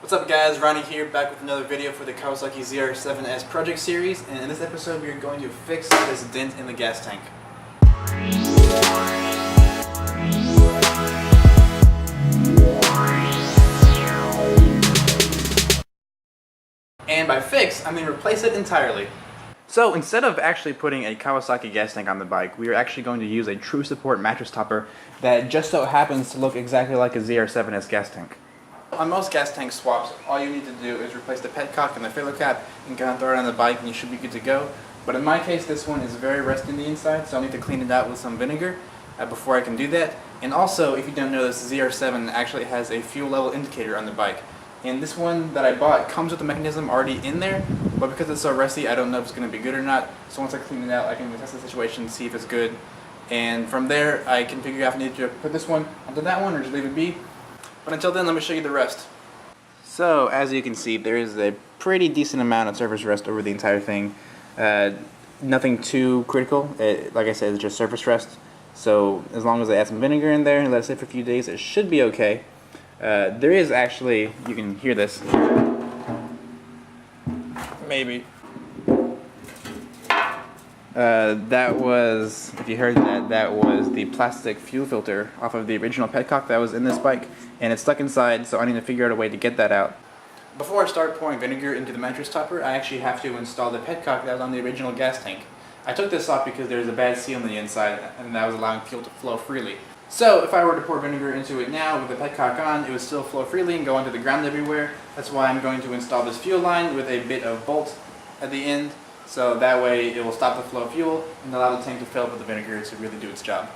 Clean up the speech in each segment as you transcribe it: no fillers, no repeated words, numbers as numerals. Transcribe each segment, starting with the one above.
What's up guys, Ronnie here, back with another video for the Kawasaki ZR-7S project series, and in this episode we are going to fix this dent in the gas tank. And by fix, I mean replace it entirely. So instead of actually putting a Kawasaki gas tank on the bike, we are actually going to use a true support mattress topper that just so happens to look exactly like a ZR-7S gas tank. On most gas tank swaps, all you need to do is replace the petcock and the filler cap and kind of throw it on the bike and you should be good to go. But in my case, this one is very rusty on the inside, so I'll need to clean it out with some vinegar before I can do that. And also, if you don't know this, ZR7 actually has a fuel level indicator on the bike. And this one that I bought comes with the mechanism already in there, but because it's so rusty, I don't know if it's going to be good or not. So once I clean it out, I can test the situation, see if it's good. And from there, I can figure out if I need to put this one onto that one or just leave it be. But until then, let me show you the rest. So, as you can see, there is a pretty decent amount of surface rust over the entire thing. Nothing too critical. Like I said, it's just surface rust. So, as long as I add some vinegar in there and let it sit for a few days, it should be okay. There is actually, you can hear this. Maybe. That was, if you heard that, that was the plastic fuel filter off of the original petcock that was in this bike, and it's stuck inside, so I need to figure out a way to get that out. Before I start pouring vinegar into the mattress topper, I actually have to install the petcock that was on the original gas tank. I took this off because there was a bad seal on the inside, and that was allowing fuel to flow freely. So, if I were to pour vinegar into it now with the petcock on, it would still flow freely and go onto the ground everywhere. That's why I'm going to install this fuel line with a bit of bolt at the end. So that way it will stop the flow of fuel and allow the tank to fill up with the vinegar to really do its job.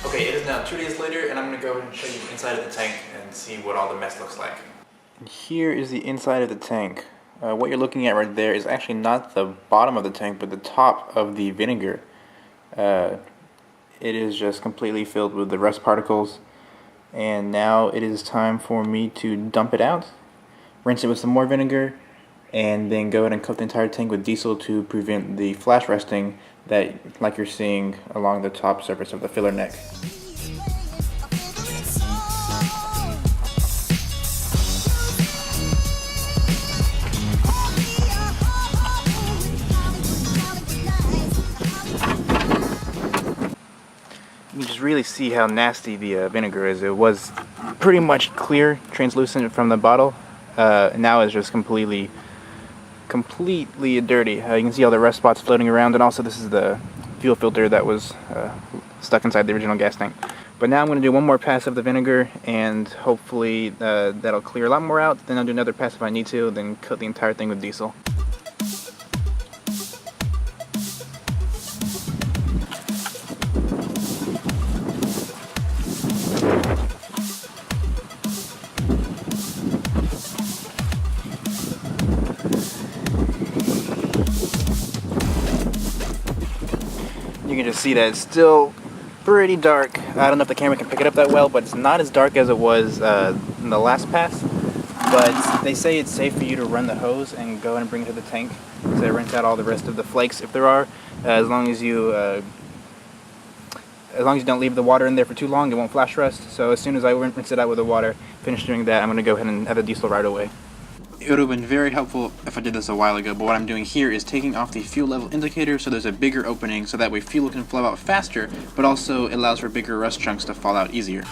Okay, it is now 2 days later, and I'm going to go ahead and show you the inside of the tank and see what all the mess looks like. And here is the inside of the tank. What you're looking at right there is actually not the bottom of the tank, but the top of the vinegar. It is just completely filled with the rust particles, and now it is time for me to dump it out, rinse it with some more vinegar, and then go ahead and coat the entire tank with diesel to prevent the flash rusting that, like you're seeing along the top surface of the filler neck. You can just really see how nasty the vinegar is. It was pretty much clear, translucent from the bottle. Now it's just completely dirty. You can see all the rust spots floating around, and also this is the fuel filter that was stuck inside the original gas tank. But now I'm going to do one more pass of the vinegar, and hopefully that'll clear a lot more out. Then I'll do another pass if I need to, then coat the entire thing with diesel. You can just see that it's still pretty dark. I don't know if the camera can pick it up that well, but it's not as dark as it was in the last pass. But they say it's safe for you to run the hose and go and bring it to the tank to rinse out all the rest of the flakes if there are. As long as you don't leave the water in there for too long, it won't flash rust. So as soon as I rinse it out with the water, finish doing that, I'm going to go ahead and add the diesel right away. It would have been very helpful if I did this a while ago, but what I'm doing here is taking off the fuel level indicator so there's a bigger opening so that way fuel can flow out faster, but also it allows for bigger rust chunks to fall out easier.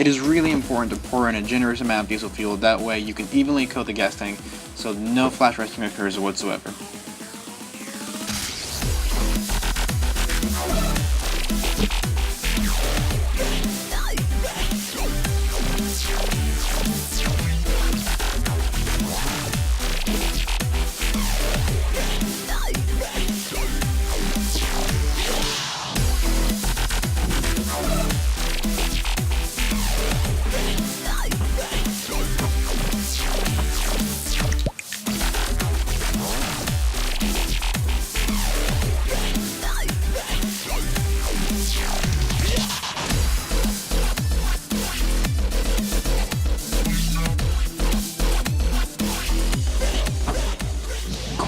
is really important to pour in a generous amount of diesel fuel, that way you can evenly coat the gas tank so no flash resting occurs whatsoever.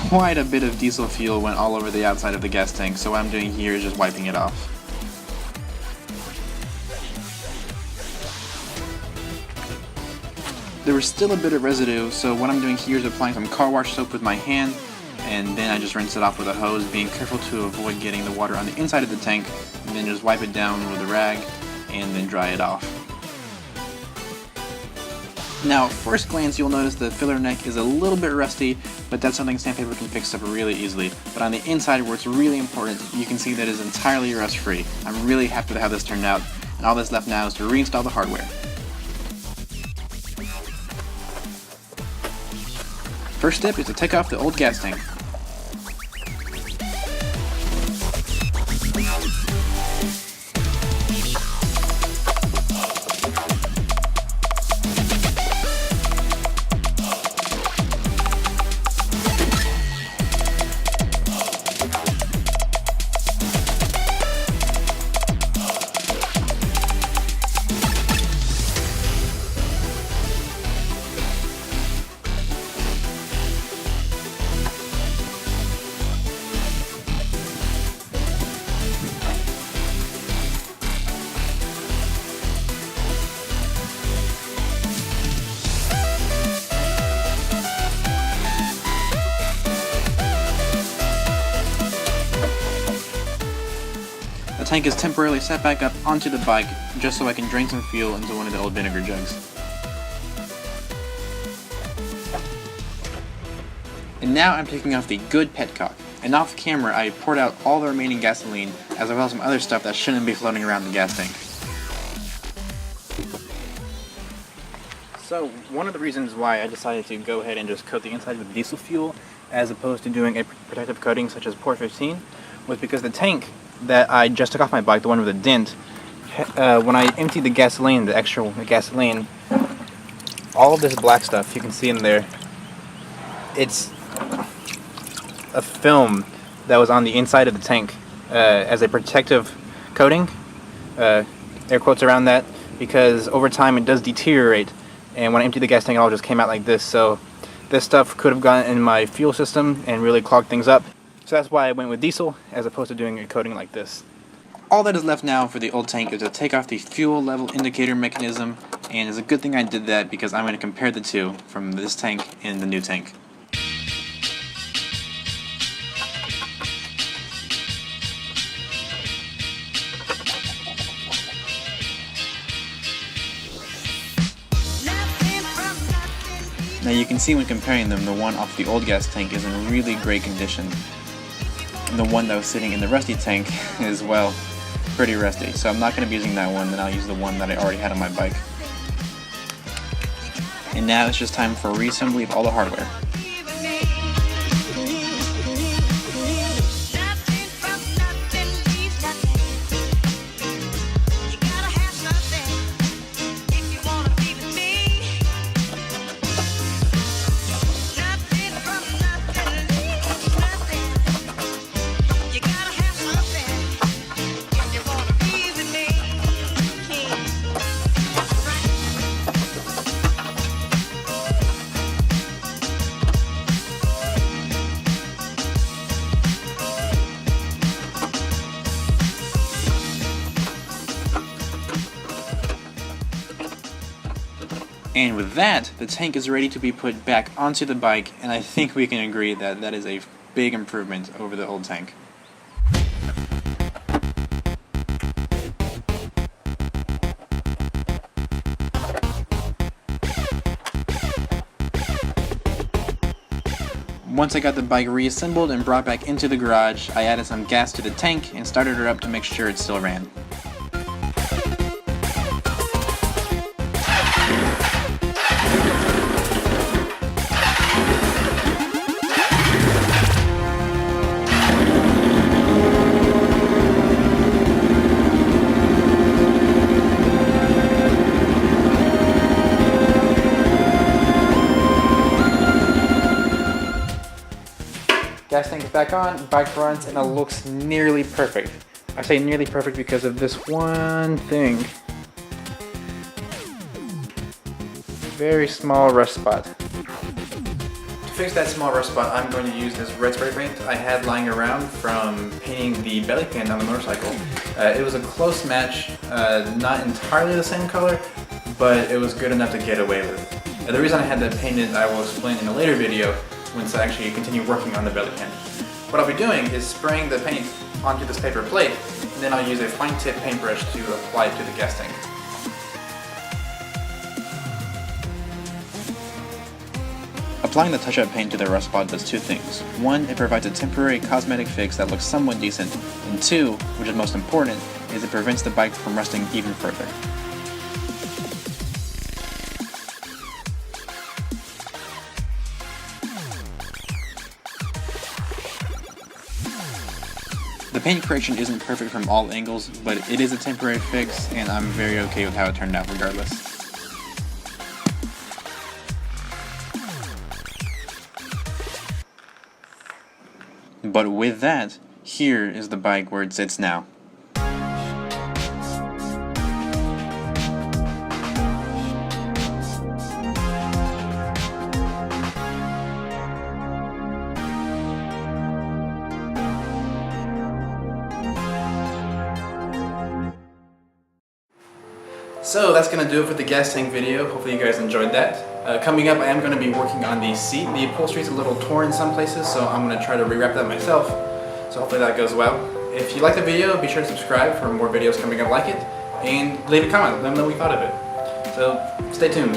Quite a bit of diesel fuel went all over the outside of the gas tank, so what I'm doing here is just wiping it off. There was still a bit of residue, so what I'm doing here is applying some car wash soap with my hand, and then I just rinse it off with a hose, being careful to avoid getting the water on the inside of the tank, and then just wipe it down with a rag, and then dry it off. Now, at first glance, you'll notice the filler neck is a little bit rusty, but that's something sandpaper can fix up really easily. But on the inside, where it's really important, you can see that it's entirely rust-free. I'm really happy with how this turned out, and all that's left now is to reinstall the hardware. First step is to take off the old gas tank. The tank is temporarily set back up onto the bike just so I can drain some fuel into one of the old vinegar jugs. And now I'm taking off the good petcock. And off camera I poured out all the remaining gasoline as well as some other stuff that shouldn't be floating around the gas tank. So one of the reasons why I decided to go ahead and just coat the inside with diesel fuel as opposed to doing a protective coating such as Port 15 was because the tank that I just took off my bike, the one with the dent, when I emptied the gasoline, the extra gasoline, all of this black stuff you can see in there, it's a film that was on the inside of the tank as a protective coating, air quotes around that, because over time it does deteriorate, and when I emptied the gas tank it all just came out like this, so this stuff could have gone in my fuel system and really clogged things up. So that's why I went with diesel as opposed to doing a coating like this. All that is left now for the old tank is to take off the fuel level indicator mechanism, and it's a good thing I did that because I'm going to compare the two from this tank and the new tank. Now you can see when comparing them, the one off the old gas tank is in really great condition. And the one that was sitting in the rusty tank is, well, pretty rusty. So I'm not going to be using that one, then I'll use the one that I already had on my bike. And now it's just time for reassembly of all the hardware. And with that, the tank is ready to be put back onto the bike, and I think we can agree that that is a big improvement over the old tank. Once I got the bike reassembled and brought back into the garage, I added some gas to the tank and started her up to make sure it still ran. Gas tank is back on, bike runs, and it looks nearly perfect. I say nearly perfect because of this one thing. Very small rust spot. To fix that small rust spot, I'm going to use this red spray paint I had lying around from painting the belly pan on the motorcycle. It was a close match, not entirely the same color, but it was good enough to get away with. The reason I had that painted I will explain in a later video once I actually continue working on the belly pan. What I'll be doing is spraying the paint onto this paper plate, and then I'll use a fine tip paintbrush to apply it to the gas tank. Applying the touch-up paint to the rust spot does two things. One, it provides a temporary cosmetic fix that looks somewhat decent, and two, which is most important, is it prevents the bike from rusting even further. The paint correction isn't perfect from all angles, but it is a temporary fix, and I'm very okay with how it turned out regardless. But with that, here is the bike where it sits now. So that's going to do it for the gas tank video. Hopefully you guys enjoyed that. Coming up, I am going to be working on the seat. The upholstery is a little torn in some places, so I'm going to try to rewrap that myself. So hopefully that goes well. If you like the video, be sure to subscribe for more videos coming up like it, and leave a comment. Let me know what you thought of it. So stay tuned.